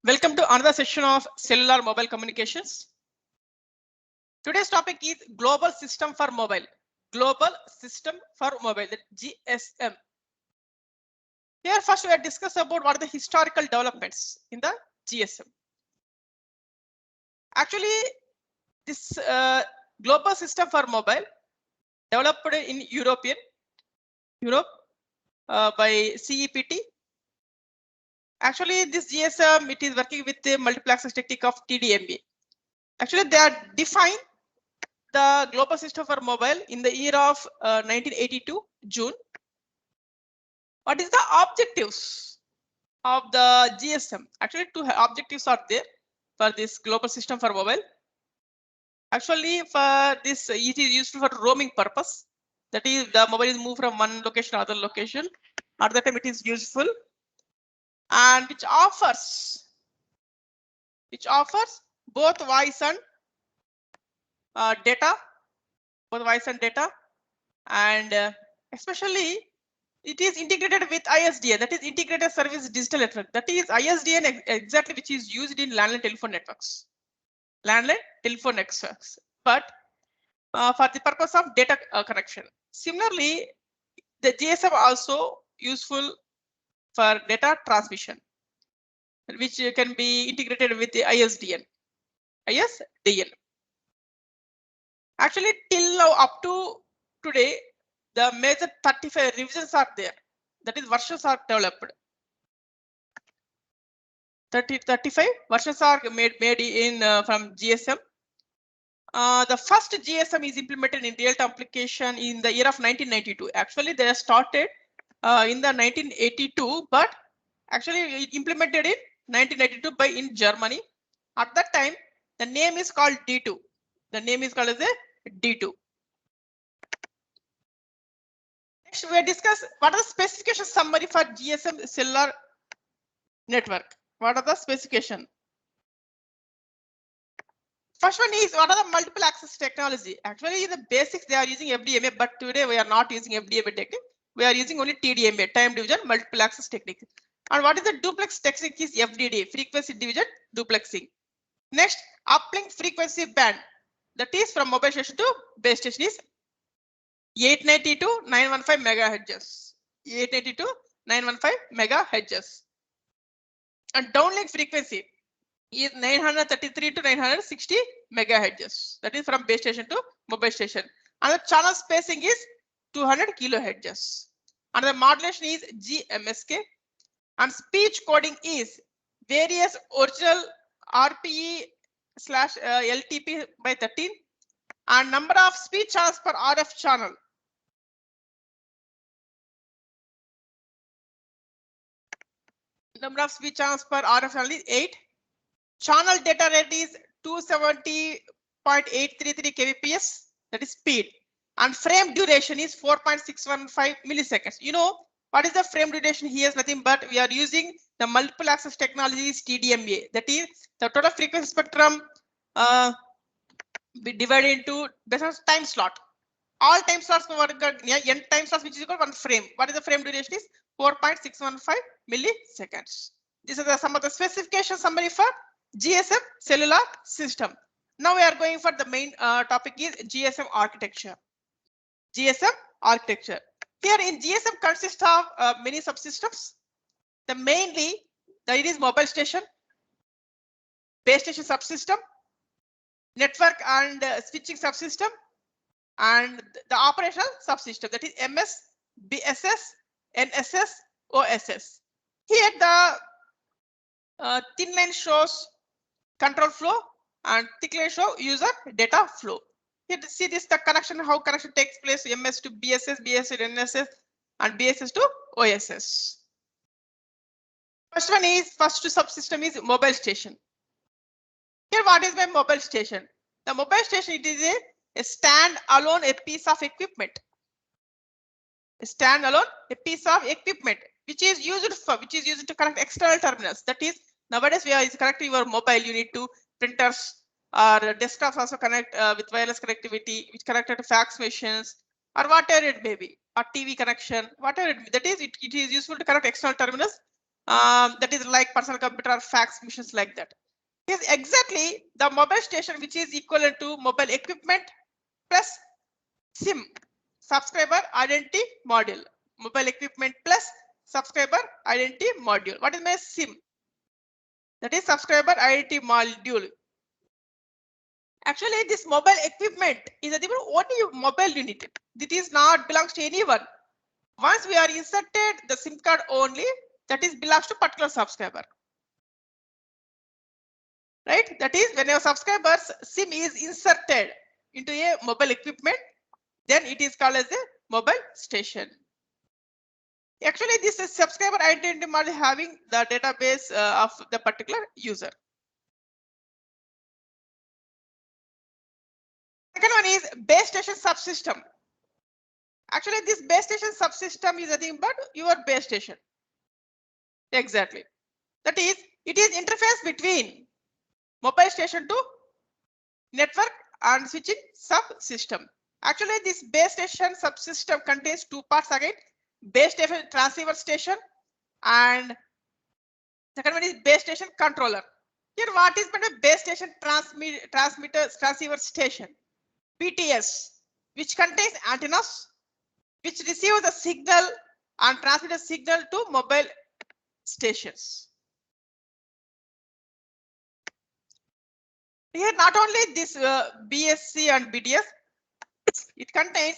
Welcome to another session of cellular mobile communications. Today's topic is global system for mobile. Global system for mobile, the GSM. Here first we are discuss about what are the historical developments in the GSM. Actually, this global system for mobile developed in Europe by CEPT. Actually, this GSM it is working with the multiple access technique of TDMA. Actually, they are defined the global system for mobile in the year of 1982 June. What is the objectives of the GSM? Actually, two objectives are there for this global system for mobile. Actually, for this it is used for roaming purpose. That is, the mobile is moved from one location to other location. At that time, it is useful, and which offers both voice and data, and especially it is integrated with ISDN, that is integrated service digital network. That is ISDN exactly, which is used in landline telephone networks. But for the purpose of data connection. Similarly, the GSM also useful for data transmission, which can be integrated with the ISDN. Actually, till now up to today, the major 35 revisions are there. That is, versions are developed. 35 versions are made in from GSM. The first GSM is implemented in real-time application in the year of 1992. Actually, they started in the 1982, but actually implemented in 1992 by in Germany. At that time, the name is called D2. The name is called as a D2. Next, we discuss what are the specification summary for GSM cellular network. What are the specification? First one is what are the multiple access technology? Actually, in the basics they are using FDMA, but today we are not using FDMA technique. We are using only TDMA, time division multiple access technique. And what is the duplex technique is FDD, frequency division duplexing. Next, uplink frequency band, that is from mobile station to base station is 890 to 915 megahertz. 890 to 915 megahertz. And downlink frequency is 933 to 960 megahertz. That is from base station to mobile station. And the channel spacing is 200 kilohertz. And the modulation is GMSK. And speech coding is various original RPE/LTP by 13. And number of speech channels per RF channel. Number of speech channels per RF channel is 8. Channel data rate is 270.833 kbps, that is speed. And frame duration is 4.615 milliseconds. You know what is the frame duration? Here is nothing but we are using the multiple access technologies TDMA. That is the total frequency spectrum be divided into based on time slot. All time slots n time slots, which is equal to 1 frame. What is the frame duration is 4.615 milliseconds. These are some of the specification summary for GSM cellular system. Now we are going for the main topic is GSM architecture. GSM architecture. Here in GSM consists of many subsystems. The mainly it is mobile station, base station subsystem, network and switching subsystem, and the operational subsystem, that is MS, BSS, NSS, OSS. Here the thin line shows control flow and thick line show user data flow. Here to see this the connection, how connection takes place, MS to BSS, BSS to NSS, and BSS to OSS. First subsystem is mobile station. Here what is my mobile station? The mobile station, it is a stand-alone a piece of equipment. Which is used to connect external terminals. That is, nowadays we are connecting your mobile, you need to printers or desktops also connect with wireless connectivity, which connected to fax machines or whatever it may be, or TV connection, whatever it may be. That is, it is useful to connect external terminals. that is like personal computer or fax machines like that. Is exactly the mobile station which is equivalent to mobile equipment plus SIM, subscriber identity module. Mobile equipment plus subscriber identity module. What is my SIM? That is subscriber identity module. Actually, this mobile equipment is a only mobile unit. It is not belongs to anyone. Once we are inserted the SIM card only, that is belongs to particular subscriber. Right? That is when your subscriber's SIM is inserted into a mobile equipment, then it is called as a mobile station. Actually, this is subscriber identity module having the database of the particular user. Second one is base station subsystem. Actually, this base station subsystem is nothing but your base station. Exactly. That is, it is interface between mobile station to network and switching subsystem. Actually, this base station subsystem contains two parts again: base station transceiver station and second one is base station controller. Here, what is meant by base station transmitter transceiver station? BTS, which contains antennas, which receive the signal and transmit the signal to mobile stations. Here, not only this BSC and BDS, it contains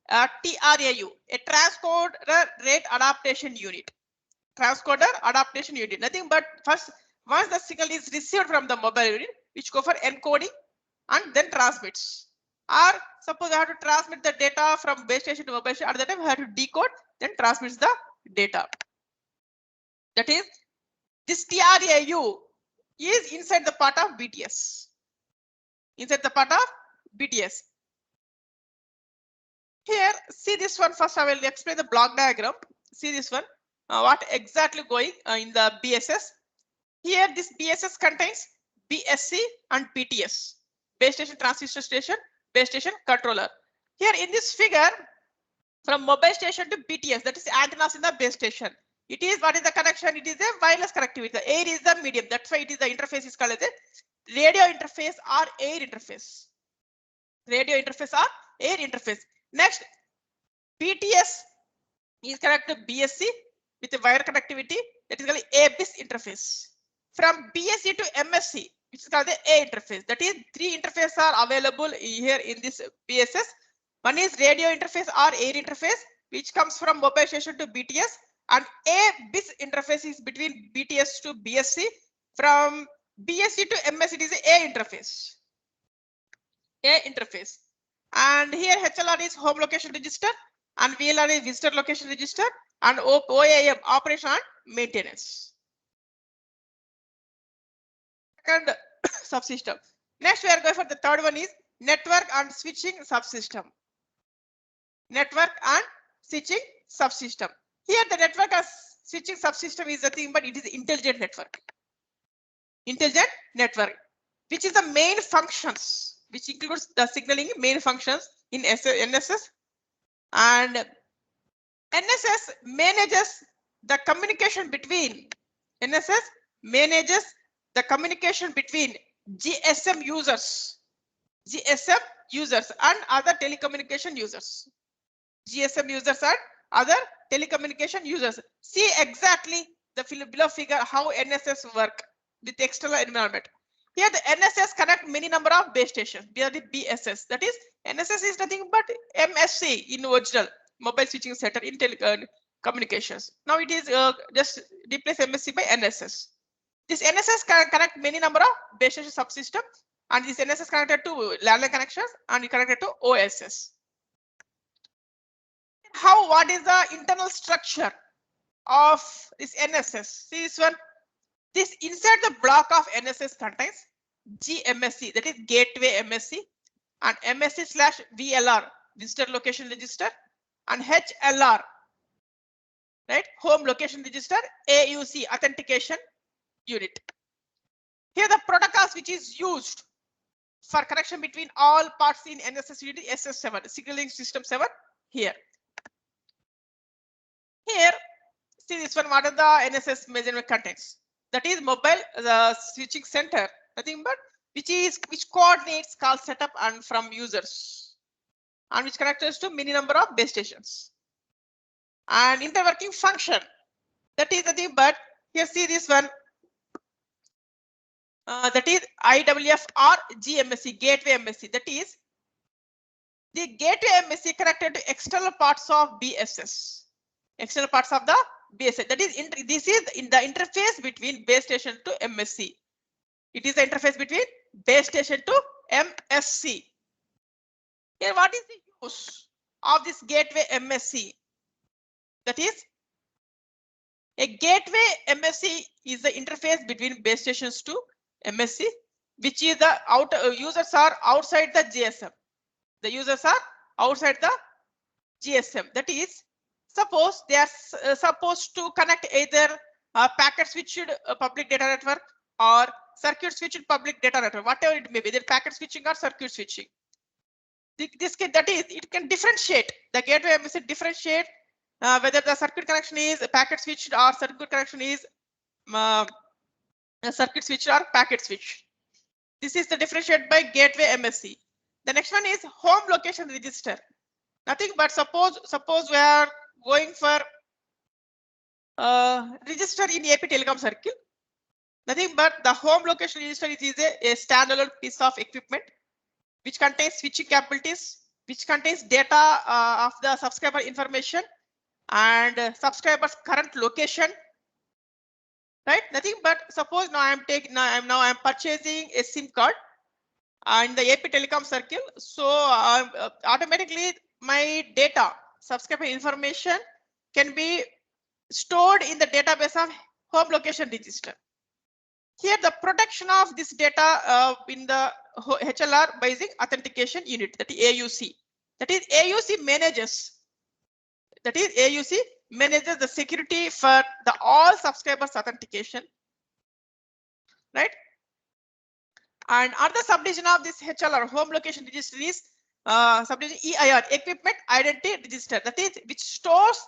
TRAU, a transcoder rate adaptation unit. Transcoder adaptation unit, nothing but first once the signal is received from the mobile unit, which go for encoding and then transmits. Or suppose I have to transmit the data from base station to mobile station, at that time I have to decode, then transmits the data. That is, this TRAU is inside the part of BTS. Inside the part of BTS. Here, see this one first. I will explain the block diagram. See this one. What exactly going in the BSS? Here, this BSS contains BSC and BTS, base station transistor station, base station controller. Here in this figure, from mobile station to BTS, that is antennas in the base station. It is what is the connection? It is a wireless connectivity. The air is the medium. That's why it is the interface is called as a radio interface or air interface. Radio interface or air interface. Next, BTS is connected to BSC with a wire connectivity, that is called A-BIS interface. From BSC to MSC, which is called the A interface. That is, three interfaces are available here in this BSS. One is radio interface or air interface, which comes from mobile station to BTS, and A-BIS interface is between BTS to BSC. From BSC to MSC, it is A interface. A interface. And here HLR is home location register, and VLR is visitor location register, and OAM operation and maintenance. Second subsystem. Next, we are going for the third one is network and switching subsystem. Network and switching subsystem. Here, the network and switching subsystem is the thing, but it is intelligent network. Intelligent network, which is the main functions, which includes the signaling main functions in NSS, and NSS manages the communication between GSM users and other telecommunication users. GSM users and other telecommunication users. See exactly the below figure how NSS work with the external environment. Here the NSS connect many number of base stations. They are the BSS. That is, NSS is nothing but MSC in original, mobile switching center in telecommunications. Now it is just replace MSC by NSS. This NSS can connect many number of base station subsystem, and this NSS connected to landline connections and connected to OSS. What is the internal structure of this NSS? See this one. This inside the block of NSS contains GMSC, that is gateway MSC, and MSC/VLR, visitor location register, and HLR, right, home location register, AUC, authentication unit. Here the protocols which is used for connection between all parts in NSS unit SS7, signaling system 7 here. Here, See this one, what are the NSS measurement contains? That is mobile the switching center, nothing but which coordinates call setup and from users, and which connects to many number of base stations. And interworking function, that is nothing but here see this one, that is IWF or GMSC, gateway MSC. That is the gateway MSC connected to external parts of BSS, external parts of the BSS. That is this is in the interface between base station to MSC. It is the interface between base station to MSC. Here, what is the use of this gateway MSC? That is, a gateway MSC is the interface between base stations to MSC, which is the users are outside the GSM. The users are outside the GSM. That is, suppose they are supposed to connect either packet switched public data network or circuit switched public data network, whatever it may be, either packet switching or circuit switching. That is, it can differentiate, the gateway MSC differentiate whether the circuit connection is packet switched or circuit connection is circuit switched or packet switched. This is the differentiate by gateway MSC. The next one is home location register. Nothing but suppose we are going for register in AP Telecom circle. Nothing but the home location register is a standalone piece of equipment which contains switching capabilities, which contains data of the subscriber information and subscriber's current location. Right? Nothing but suppose now I'm purchasing a SIM card in the AP Telecom circle. So automatically my data subscriber information can be stored in the database of home location register. Here the protection of this data in the HLR by using authentication unit, that is AUC. That is AUC manages. That is AUC manages the security for the all subscribers authentication. Right? And other subdivision of this HLR home location register is subdivision EIR, equipment identity register. That is which stores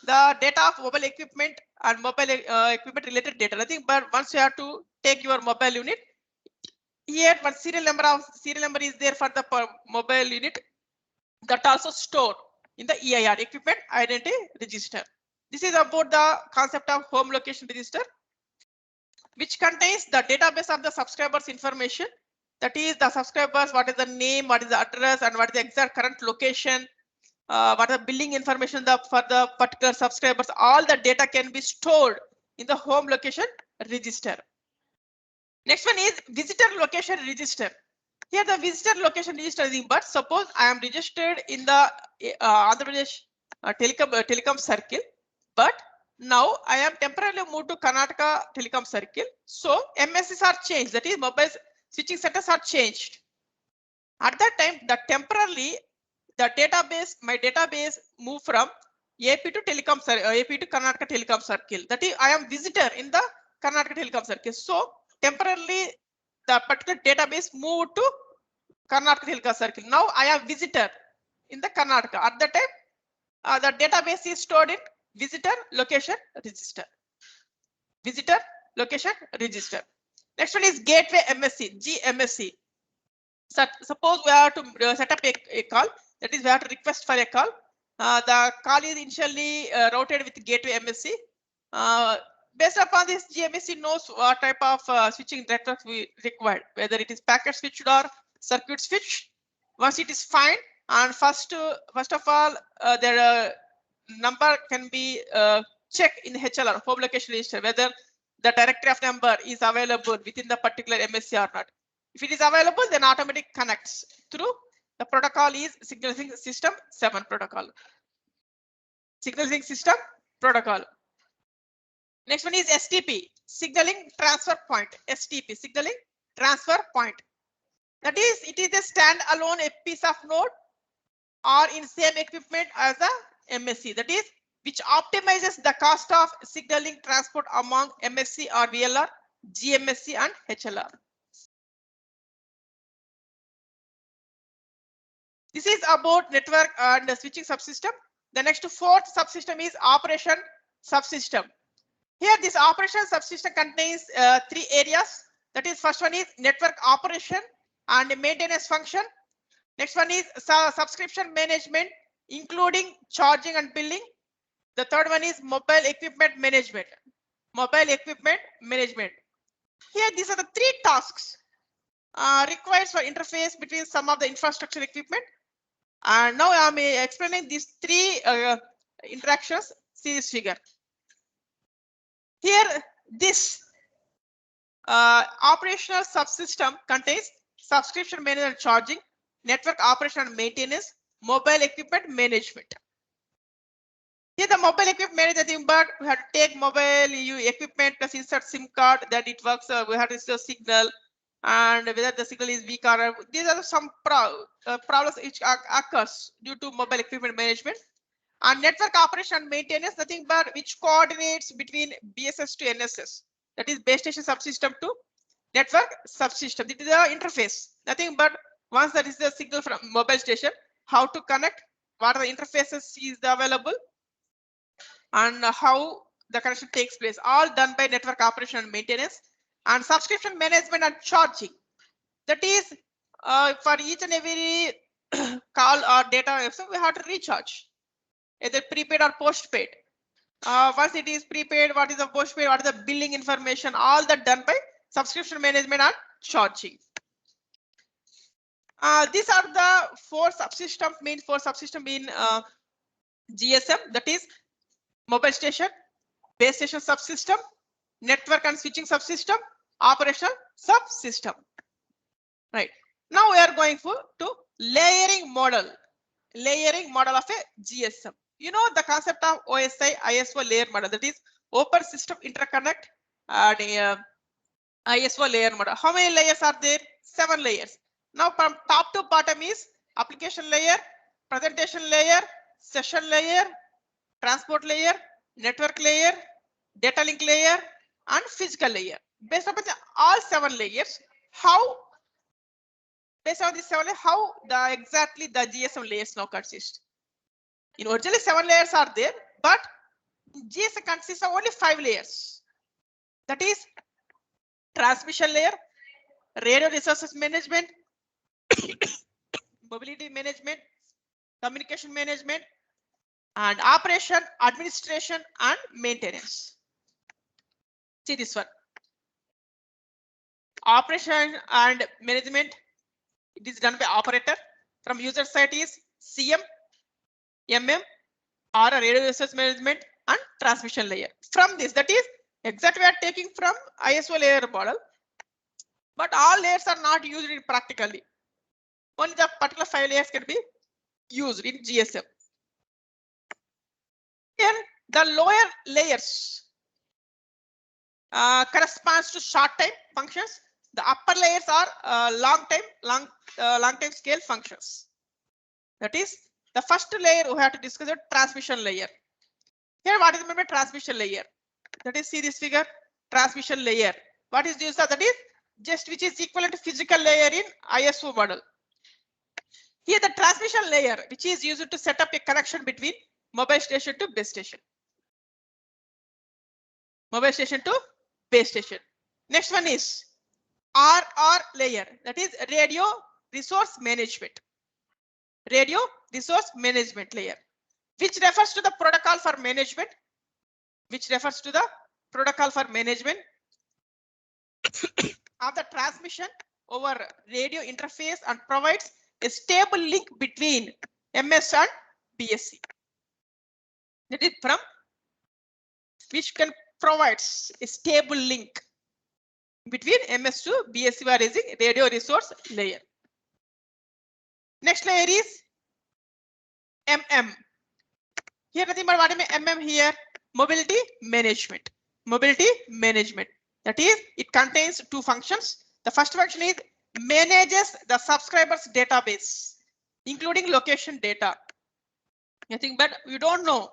the data of mobile equipment and mobile equipment related data. Nothing but once you have to take your mobile unit, here one serial number is there for the mobile unit, that also stored in the EIR, equipment identity register. This is about the concept of home location register, which contains the database of the subscribers information. That is the subscribers, what is the name, what is the address, and what is the exact current location, what are the billing information for the particular subscribers. All the data can be stored in the home location register. Next one is visitor location register. Here the visitor location register is, but suppose I am registered in the Andhra Pradesh telecom circle, but now I am temporarily moved to Karnataka telecom circle. So MSCs are changed, that is mobile switching centers are changed. At that time, temporarily the database, my database moved from AP to telecom AP to Karnataka telecom circle. That is, I am visitor in the Karnataka telecom circle. So temporarily the particular database moved to Karnataka telecom circle. Now I am visitor in the Karnataka. At that time, the database is stored in visitor location register. Visitor location register. Next one is gateway MSC, GMSC. So, suppose we have to set up a call. That is, we have to request for a call. The call is initially routed with gateway MSC. Based upon this, GMSC knows what type of switching network we require, whether it is packet switched or circuit switched. Once it is fine, and first of all, their number can be checked in HLR, home location register, whether the directory of number is available within the particular MSC or not. If it is available, then automatically connects through. The protocol is signaling system 7 protocol. Signaling system protocol. Next one is STP, signaling transfer point. STP, signaling transfer point. That is, it is a standalone a piece of node or in same equipment as a MSC. That is, which optimizes the cost of signaling transport among MSC or VLR, GMSC and HLR. This is about network and switching subsystem. The next fourth subsystem is operation subsystem. Here, this operational subsystem contains three areas. That is, first one is network operation and maintenance function. Next one is subscription management, including charging and billing. The third one is mobile equipment management. Mobile equipment management. Here, these are the three tasks required for interface between some of the infrastructure equipment. And now I am explaining these three interactions. See this figure. Here, this operational subsystem contains subscription management charging, network operation and maintenance, mobile equipment management. Here the mobile equipment management, but we have to take mobile equipment plus insert SIM card that it works. We have to see the signal and whether the signal is weak or these are some problems which occurs due to mobile equipment management. And network operation and maintenance, nothing but which coordinates between BSS to NSS. That is base station subsystem to network subsystem. It is the interface. Nothing but once that is the signal from mobile station, how to connect, what are the interfaces is available, and how the connection takes place. All done by network operation and maintenance. And subscription management and charging. That is for each and every call or data, so we have to recharge, either prepaid or postpaid. Once it is prepaid, what is the postpaid, what is the billing information, all that done by subscription management and charging. These are the four subsystems, main four subsystems in GSM, that is mobile station, base station subsystem, network and switching subsystem, operational subsystem. Right. Now we are going to layering model of a GSM. You know the concept of OSI ISO layer model, that is open system interconnect and ISO layer model. How many layers are there? 7 layers. Now from top to bottom is application layer, presentation layer, session layer, transport layer, network layer, data link layer, and physical layer. Based on all 7 layers, based on this 7 layers, how exactly the GSM layers now consist. In originally 7 layers are there, but GSM consists of only 5 layers. That is transmission layer, radio resources management, mobility management, communication management, and operation, administration, and maintenance. See this one. Operation and management, it is done by operator. From user side is CM, MM, or a radio resource management and transmission layer. From this, that is exactly we are taking from ISO layer model, but all layers are not used in practically. Only the particular 5 layers can be used in GSM. Here, the lower layers corresponds to short time functions. The upper layers are long time scale functions. That is the first layer we have to discuss the transmission layer. Here, what is meant by transmission layer? That is, see this figure, transmission layer. What is this? That is just which is equivalent to physical layer in ISO model. Here, the transmission layer, which is used to set up a connection between mobile station to base station. Mobile station to base station. Next one is RR layer, that is radio resource management. Radio resource management layer, which refers to the protocol for management. Of the transmission over radio interface and provides a stable link between MS and BSC. That is from which can provides a stable link between MS to BSC by using radio resource layer. Next layer is MM. Here nothing but what I mean MM here, mobility management. That is, it contains 2 functions. The first function is manages the subscribers database, including location data. Nothing but you don't know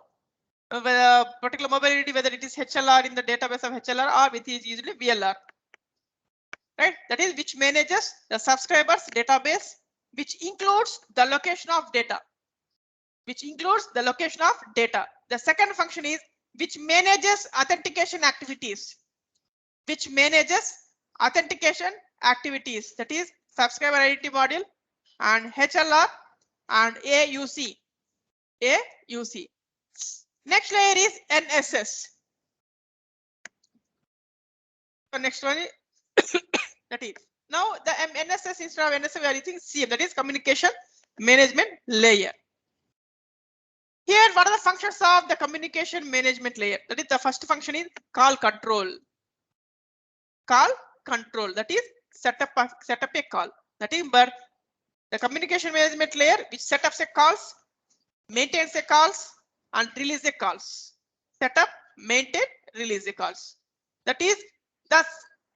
whether particular mobility, whether it is HLR in the database of HLR or which is usually VLR. Right? That is which manages the subscribers database, which includes the location of data. The second function is which manages authentication activities. Which manages authentication activities. That is subscriber identity module and HLR and AUC. AUC. Next layer is NSS. The next one is that is now the NSS instead of NSS we are using CM, that is communication management layer. Here, what are the functions of the communication management layer? That is the first function is call control. Call control, that is set up a call. That is but the communication management layer which set up a calls, maintains a calls and release a calls. Set up, maintain, release the calls. That is the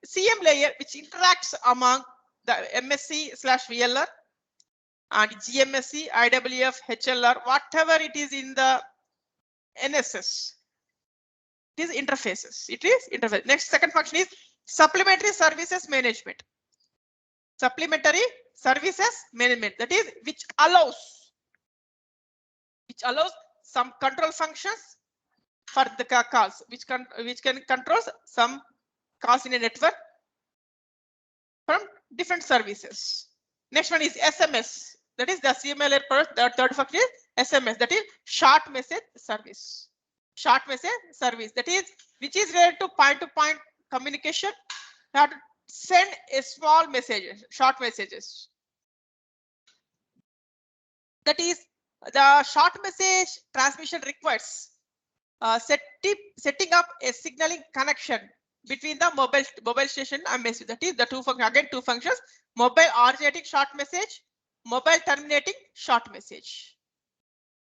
CM layer which interacts among the MSC/VLR and GMSC, IWF, HLR, whatever it is in the NSS. It is interfaces. It is interface. Next, second function is supplementary services management. Supplementary services management. That is which allows some control functions for the calls, which can control some calls in a network from different services. Next one is SMS. That is the CML first. The third function is SMS. That is short message service. Short message service. That is which is related to point-to-point communication. You have to send a small message, short messages. That is the short message transmission requires setting up a signaling connection between the mobile station and message. That is the two functions: mobile originating short message, mobile terminating short message.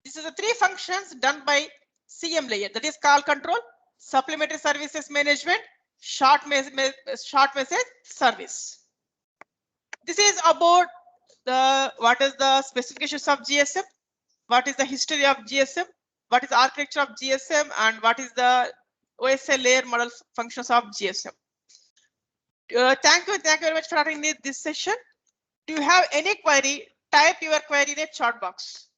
This is the three functions done by CM layer. That is call control, supplementary services management, short message service. This is about what is the specifications of GSM, what is the history of GSM, what is the architecture of GSM, and what is the OSI layer model functions of GSM. Thank you very much for attending this session. Do you have any query? Type your query in the chat box.